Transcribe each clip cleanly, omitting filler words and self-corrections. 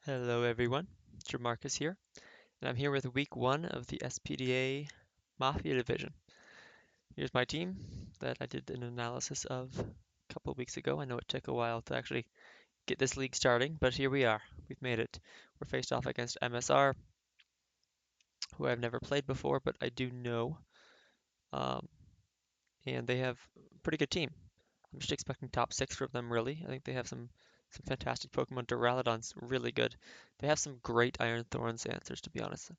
Hello everyone, Marcus here, and I'm here with week 1 of the SPDA Mafia division. Here's my team that I did an analysis of a couple of weeks ago. I know it took a while to actually get this league starting, but here we are. We've made it. We're faced off against MSR, who I've never played before, but I do know, um, and they have a pretty good team. I'm just expecting top 6 from them, really. I think they have some fantastic Pokemon. Duraludon's really good. They have some great Iron Thorns answers, to be honest.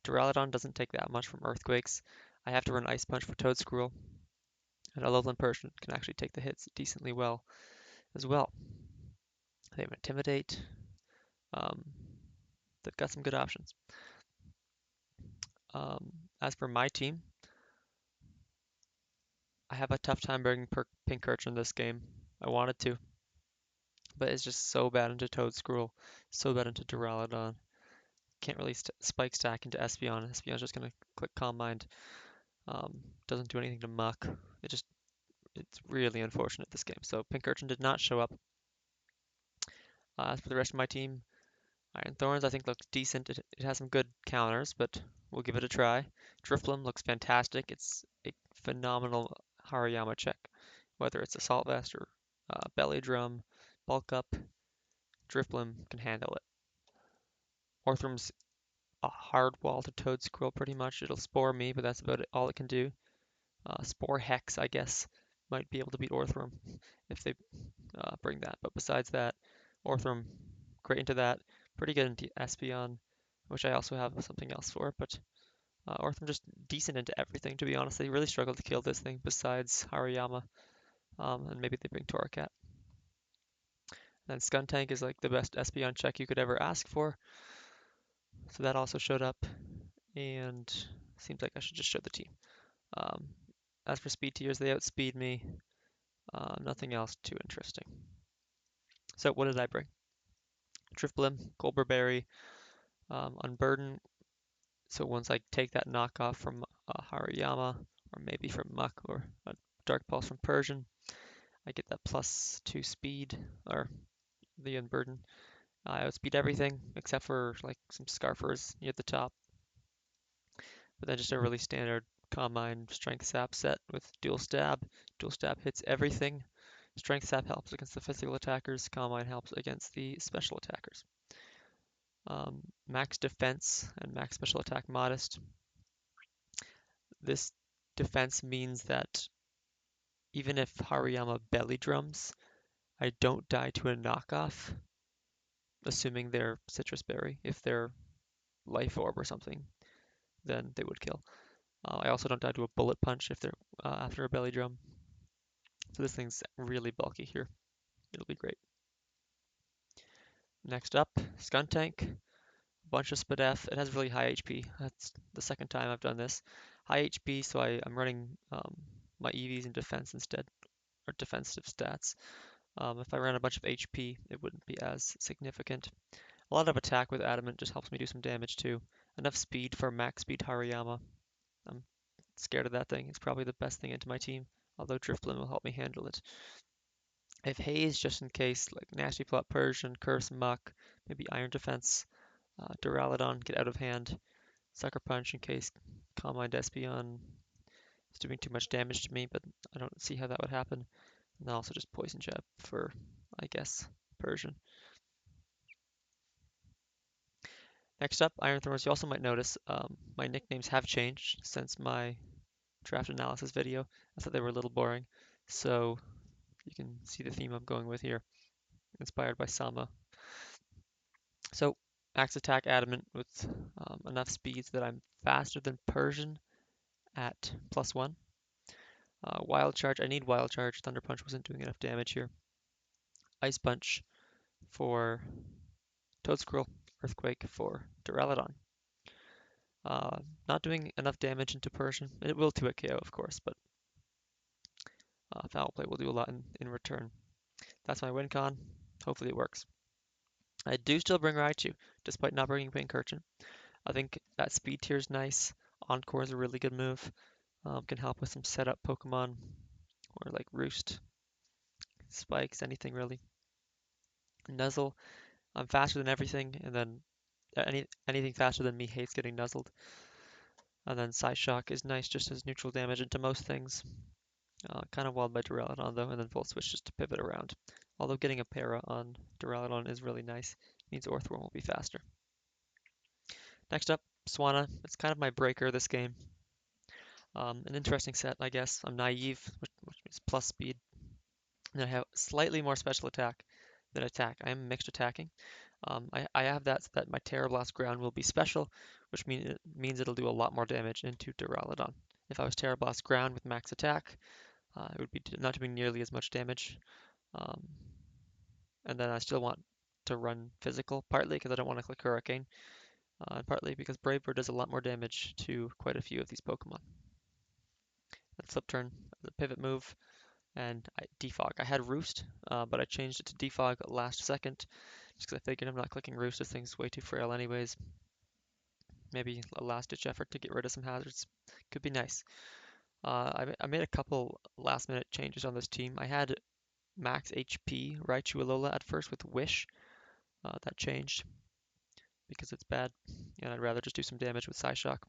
Duraludon doesn't take that much from Earthquakes. I have to run Ice Punch for Toedscruel, and a Loveland Persian can actually take the hits decently well as well. They have Intimidate. Um, they've got some good options. Um, as for my team, I have a tough time bringing Pincurchin this game. I wanted to, but it's just so bad into Toedscruel, so bad into Duraludon. Can't really spike stack into Espeon. Espeon's just gonna click Calm Mind. Doesn't do anything to Muck. It's really unfortunate this game. So Pincurchin did not show up. As for the rest of my team, Iron Thorns I think looks decent. It has some good counters, but we'll give it a try. Drifblim looks fantastic. It's a phenomenal Hariyama check. Whether it's Assault Vest or Belly Drum, Bulk Up, Drifblim can handle it. Orthram's a hard wall to Toedscruel pretty much. It'll spore me, but that's about all it can do. Spore Hex, I guess, might be able to beat Orthram if they bring that. But besides that, Orthram, great into that. Pretty good into Espeon, which I also have something else for. But Orthram just decent into everything, to be honest. They really struggled to kill this thing besides Hariyama. And maybe they bring Torracat. Then Skuntank is like the best Espeon check you could ever ask for. So that also showed up. And seems like I should just show the team. Um, as for speed tiers, they outspeed me. Nothing else too interesting. So what did I bring? Drifblim, Goldberry, Unburden. So once I take that knockoff from Hariyama, or maybe from Muck, or a Dark Pulse from Persian, I get that +2 speed, or the Unburden. I outspeed everything except for like some Scarfers near the top. But then just a really standard Calm Mind Strength Sap set with Dual Stab. Dual Stab hits everything. Strength Sap helps against the physical attackers. Calm Mind helps against the special attackers. Max defense and max special attack modest. This defense means that even if Hariyama belly drums, I don't die to a knockoff, assuming they're Citrus Berry. If they're Life Orb or something, then they would kill. I also don't die to a Bullet Punch if they're after a belly drum. So this thing's really bulky here. It'll be great. Next up, Skuntank. Bunch of SPDF. It has really high HP. That's the second time I've done this. High HP, so I'm running my EVs in defense instead, or defensive stats. If I ran a bunch of HP, it wouldn't be as significant. A lot of attack with Adamant just helps me do some damage too. Enough speed for max speed Hariyama. I'm scared of that thing. It's probably the best thing into my team, although Drifblim will help me handle it. I have Haze just in case, like Nasty Plot Persian, Curse Muck, maybe Iron Defense, Duraludon, get out of hand. Sucker Punch in case Calm Mind Espeon is doing too much damage to me, but I don't see how that would happen. And then also just Poison Jab for, I guess, Persian. Next up, Iron Thorns. You also might notice my nicknames have changed since my draft analysis video. I thought they were a little boring, so you can see the theme I'm going with here, inspired by Sama. So, Axe Attack Adamant with enough speeds that I'm faster than Persian at +1. Wild Charge, I need Wild Charge. Thunder Punch wasn't doing enough damage here. Ice Punch for Toedscruel. Earthquake for Duraludon. Not doing enough damage into Persian. It will 2-hit KO, of course, but Foul Play will do a lot in return. That's my win con. Hopefully it works. I do still bring Raichu, despite not bringing Pincurchin. I think that speed tier is nice. Encore is a really good move. Can help with some setup Pokemon, or like Roost, Spikes, anything really. Nuzzle, I'm faster than everything, and then anything faster than me hates getting nuzzled. And then Side Shock is nice just as neutral damage into most things. Kind of walled by Duraludon though, and then Volt Switch just to pivot around. Although getting a para on Duraludon is really nice. Means Orthworm will be faster. Next up, Swanna. It's kind of my breaker this game. An interesting set, I guess. I'm naive, which means plus speed. And I have slightly more special attack than attack. I am mixed attacking. I have that so that my Terra Blast ground will be special, which means it'll do a lot more damage into Duraludon. If I was Terra Blast ground with max attack, it would be not doing nearly as much damage. Um, and then I still want to run physical, partly because I don't want to click Hurricane, and partly because Brave Bird does a lot more damage to quite a few of these Pokemon. Then Flip Turn, the pivot move, and Defog. I had Roost, but I changed it to Defog last second, just because I figured I'm not clicking Roost. This thing's way too frail anyways. Maybe a last-ditch effort to get rid of some hazards. Could be nice. I made a couple last-minute changes on this team. I had max HP Raichu Alola at first with Wish. That changed because it's bad, and I'd rather just do some damage with Psyshock.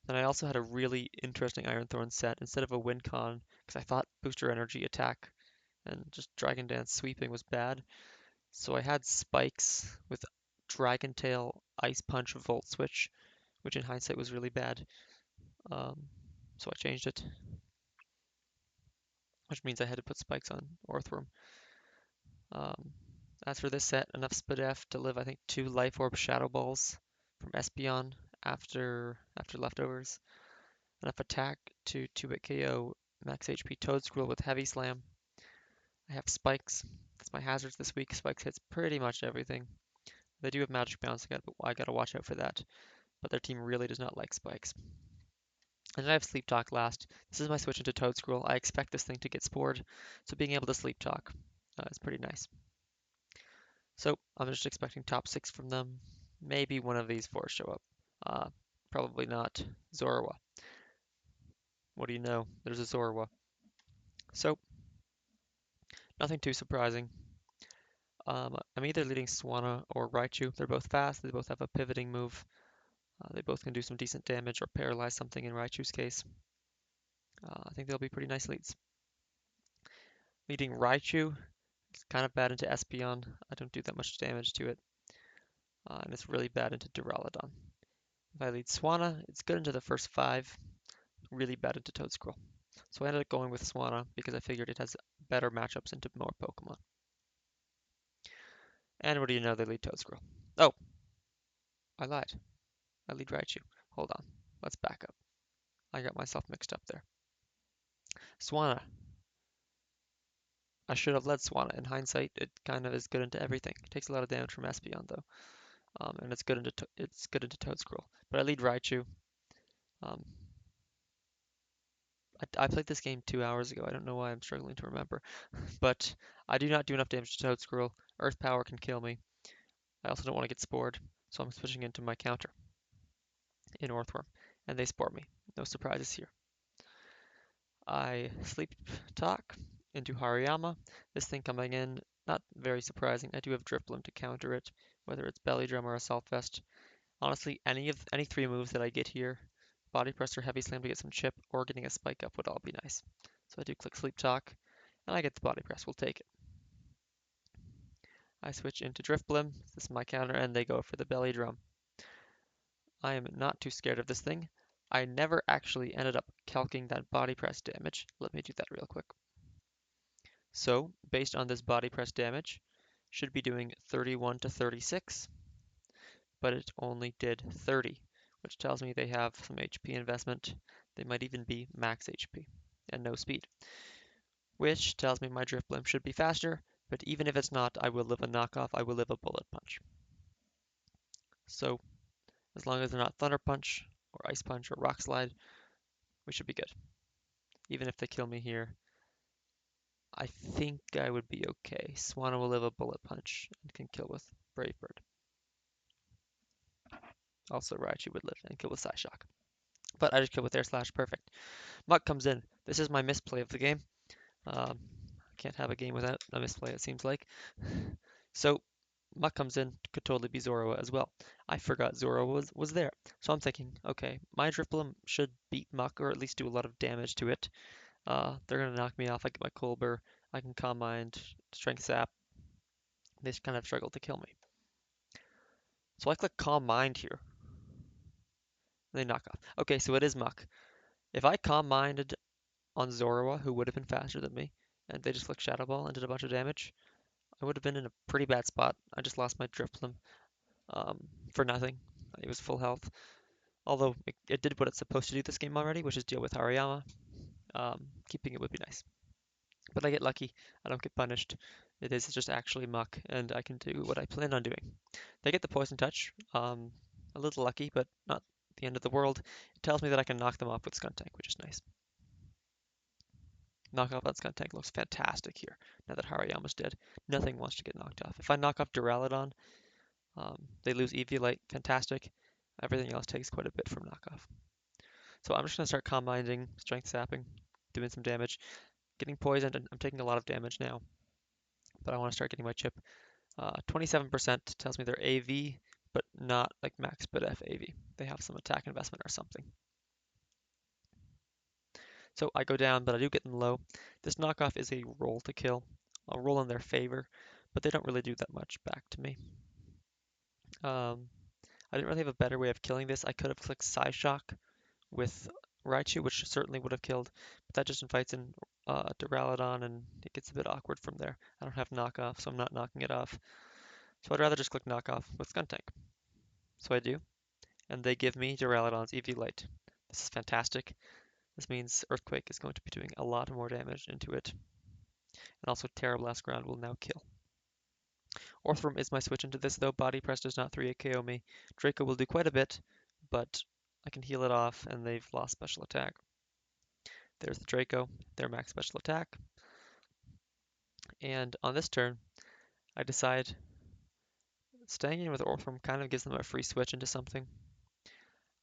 Then I also had a really interesting Iron Thorn set instead of a win con, because I thought Booster Energy attack and just Dragon Dance sweeping was bad. So I had Spikes with Dragon Tail, Ice Punch, Volt Switch, which in hindsight was really bad. Um, so I changed it, which means I had to put Spikes on Orthworm. Um, as for this set, enough SPDA to live, I think, 2 Life Orb Shadow Balls from Espeon after leftovers. Enough attack to 2-hit KO max HP Toedscruel with Heavy Slam. I have Spikes. That's my hazards this week. Spikes hits pretty much everything. They do have Magic Bounce, I gotta watch out for that. But their team really does not like Spikes. And then I have Sleep Talk last. This is my switch into Toedscruel. I expect this thing to get spored, so being able to Sleep Talk is pretty nice. So I'm just expecting top 6 from them. Maybe one of these 4 show up. Probably not Zorua. What do you know? There's a Zorua. So nothing too surprising. I'm either leading Swanna or Raichu. They're both fast. They both have a pivoting move. They both can do some decent damage or paralyze something in Raichu's case. I think they'll be pretty nice leads. Leading Raichu, it's kind of bad into Espeon. I don't do that much damage to it. And it's really bad into Duraludon. If I lead Swanna, it's good into the first 5, really bad into Toedscruel. So I ended up going with Swanna because I figured it has better matchups into more Pokemon. And what do you know, they lead Toedscruel. Oh, I lied. I lead Raichu. Hold on. Let's back up. I got myself mixed up there. Swanna. I should have led Swanna. In hindsight, it kind of is good into everything. It takes a lot of damage from Espeon though, and it's good into Toedscruel. But I lead Raichu. Um, I played this game 2 hours ago. I don't know why I'm struggling to remember, but I do not do enough damage to Toedscruel. Earth Power can kill me. I also don't want to get spored, so I'm switching into my counter in Orthworm, and they spore me. No surprises here. I Sleep Talk into Hariyama. This thing coming in, not very surprising. I do have Drifloon to counter it, whether it's Belly Drum or Assault Vest. Honestly, any 3 moves that I get here, Body Press or Heavy Slam to get some chip, or getting a Spike Up would all be nice. So I do click Sleep Talk, and I get the Body Press. We'll take it. I switch into Drifblim. This is my counter, and they go for the Belly Drum. I am not too scared of this thing. I never actually ended up calcing that Body Press damage. Let me do that real quick. So, based on this Body Press damage, should be doing 31 to 36, but it only did 30, which tells me they have some HP investment. They might even be max HP and no speed, which tells me my Drifblim should be faster, but even if it's not, I will live a knockoff. I will live a Bullet Punch. So, as long as they're not Thunder Punch or Ice Punch or Rock Slide, we should be good. Even if they kill me here, I think I would be okay. Swanna will live a Bullet Punch and can kill with Brave Bird. Also, Raichu would live and kill with Psyshock. But I just killed with Air Slash, perfect. Muck comes in. This is my misplay of the game. Can't have a game without a misplay, it seems like. So, Muck comes in, could totally be Zorua as well. I forgot Zorua was there. So I'm thinking, okay, my Drifblim should beat Muck or at least do a lot of damage to it. They're gonna knock me off. I get my Colbur. I can Calm Mind, Strength Sap. They kind of struggle to kill me. So I click Calm Mind here. They knock off. Okay, so it is Muck. If I Calm Minded on Zorua, who would have been faster than me, and they just clicked Shadow Ball and did a bunch of damage, I would have been in a pretty bad spot. I just lost my Drifblim for nothing. It was full health. Although it did what it's supposed to do this game already, which is deal with Hariyama. Keeping it would be nice. But I get lucky. I don't get punished. It is just actually Muck, and I can do what I plan on doing. They get the Poison Touch. A little lucky, but not the end of the world. It tells me that I can knock them off with Skuntank, which is nice. Knock off that Skuntank looks fantastic here, now that Hariyama's dead. Nothing wants to get knocked off. If I knock off Duraludon, they lose Eviolite, fantastic. Everything else takes quite a bit from knockoff. So I'm just going to start Calm Minding, Strength Sapping, doing some damage, getting poisoned, and I'm taking a lot of damage now. But I want to start getting my chip. 27% tells me they're AV, but not like max SPDA AV. They have some attack investment or something. So I go down, but I do get them low. This knockoff is a roll to kill. I'll roll in their favor, but they don't really do that much back to me. I didn't really have a better way of killing this. I could have clicked Psyshock with Raichu, which certainly would have killed, but that just invites in Duraludon, and it gets a bit awkward from there. I don't have knockoff, so I'm not knocking it off. So I'd rather just click knockoff with Skuntank. So I do, and they give me Duraludon's Eviolite. This is fantastic. This means Earthquake is going to be doing a lot more damage into it, and also Terra Blast Ground will now kill. Orthworm is my switch into this, though. Body Press does not 3 KO me. Draco will do quite a bit, but I can heal it off, and they've lost special attack. There's the Draco, their max special attack. And on this turn, I decide staying in with Orthworm kind of gives them a free switch into something.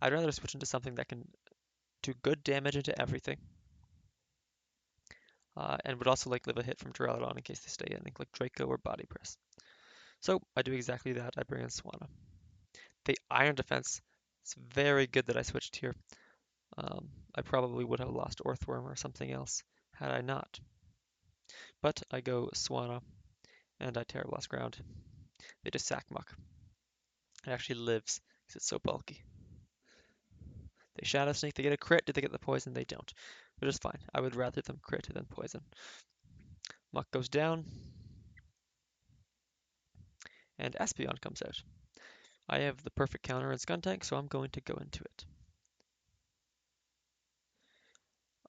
I'd rather switch into something that can do good damage into everything. And would also like live a hit from Duraludon in case they stay in, like Draco or Body Press. So I do exactly that. I bring in Swanna. The Iron Defense, it's very good that I switched here. I probably would have lost Orthworm or something else had I not. But I go Swanna and I Terra Blast Ground. They just sack Muck. It actually lives because it's so bulky. They Shadow Sneak, they get a crit. Did they get the poison? They don't. Which is fine. I would rather them crit than poison. Muck goes down. And Espeon comes out. I have the perfect counter in Skuntank, so I'm going to go into it.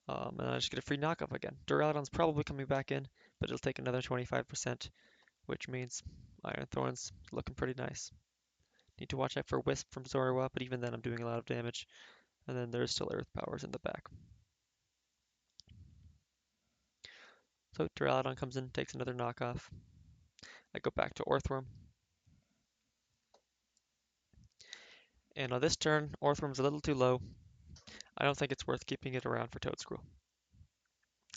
And I just get a free knockoff again. Duraludon's probably coming back in, but it'll take another 25%, which means Iron Thorn's looking pretty nice. Need to watch out for Wisp from Zorua, but even then I'm doing a lot of damage. And then there's still Earth Powers in the back. So Duraludon comes in, takes another knockoff. I go back to Orthworm. And on this turn, Orthworm's a little too low. I don't think it's worth keeping it around for Toadscruel.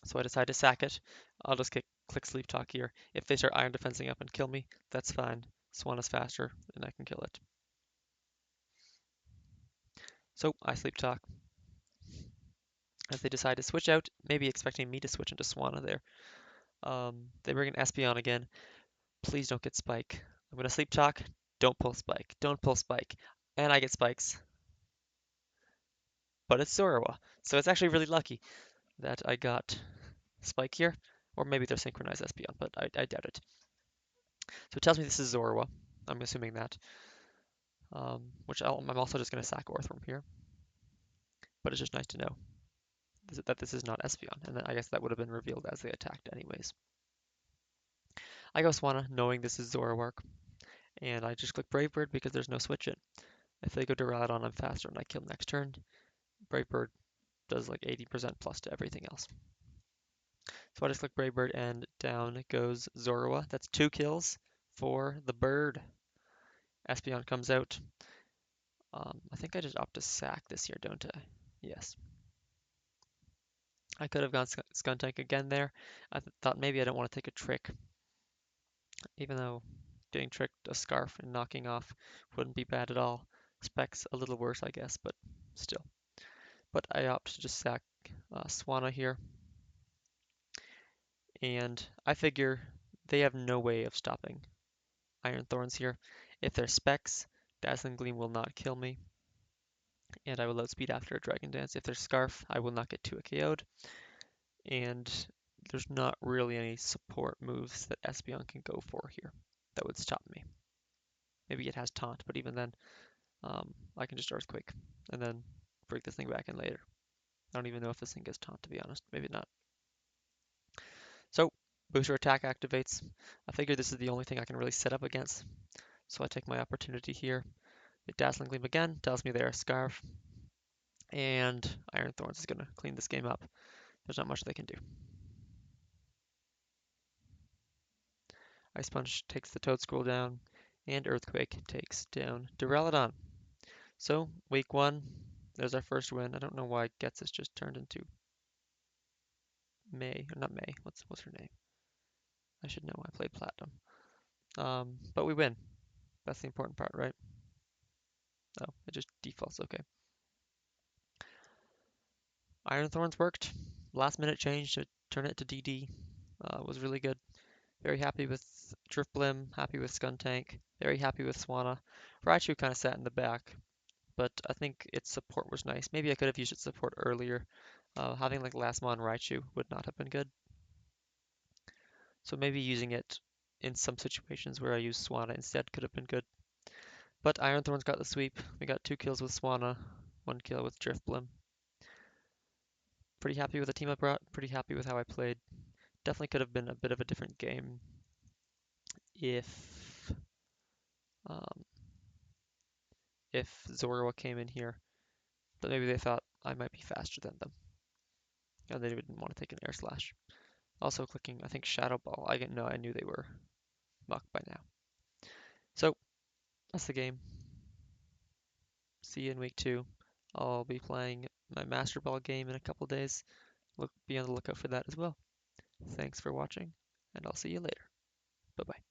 So I decide to sack it. I'll just click Sleep Talk here. If they start Iron Defensing up and kill me, that's fine. Swan is faster, and I can kill it. So I Sleep Talk. As they decide to switch out, maybe expecting me to switch into Swanna there. They bring in Espeon again. Please don't get Spike. I'm going to Sleep Talk. Don't pull Spike. Don't pull Spike. And I get Spikes. But it's Zorua. So it's actually really lucky that I got Spike here. Or maybe they're synchronized Espeon, but I doubt it. So it tells me this is Zorua. I'm assuming that. Which I'm also just going to sack Orthworm here. But it's just nice to know that this is not Espeon. And then I guess that would have been revealed as they attacked anyways. I go Swanna, knowing this is Zoroark. And I just click Brave Bird because there's no switch in. If they go Duraludon, I'm faster and I kill next turn. Brave Bird does like 80% plus to everything else. So I just click Brave Bird and down goes Zorua. That's 2 kills for the bird. Espeon comes out. I think I just opt to sack this here, don't I? Yes. I could have gone Skuntank again there. I thought maybe I don't want to take a trick. Even though getting tricked, a Scarf and knocking off wouldn't be bad at all. Specs a little worse, I guess, but still. But I opt to just sack Swanna here, and I figure they have no way of stopping Iron Thorns here. If they're Specs, Dazzling Gleam will not kill me, and I will outspeed after a Dragon Dance. If they're Scarf, I will not get 2 KO'd, and there's not really any support moves that Espeon can go for here that would stop me. Maybe it has Taunt, but even then, I can just Earthquake and then break this thing back in later. I don't even know if this thing gets Taunt, to be honest. Maybe not. So, Booster Attack activates. I figure this is the only thing I can really set up against, so I take my opportunity here. The Dazzling Gleam again tells me they're a Scarf, and Iron Thorns is going to clean this game up. There's not much they can do. Ice Punch takes the Toad Scroll down, and Earthquake takes down Duraludon. So, week 1, there's our first win. I don't know why Getsis just turned into May, or not May, what's her name? I should know, I played Platinum. But we win. That's the important part, right? Oh, it just defaults, okay. Iron Thorns worked. Last minute change to turn it to DD was really good. Very happy with Drifblim, happy with Skuntank, very happy with Swanna. Raichu kind of sat in the back, but I think its support was nice. Maybe I could have used its support earlier. Having like Lastmon Raichu would not have been good. So maybe using it in some situations where I use Swanna instead could have been good. But Iron Thorns got the sweep. We got 2 kills with Swanna, 1 kill with Drifblim. Pretty happy with the team I brought, pretty happy with how I played. Definitely could have been a bit of a different game if um, if Zorua came in here, but maybe they thought I might be faster than them, and they didn't want to take an Air Slash. Also clicking, I think Shadow Ball. I didn't know, I knew they were Muck by now. So that's the game. See you in week 2. I'll be playing my Master Ball game in a couple days. Be on the lookout for that as well. Thanks for watching, and I'll see you later. Bye bye.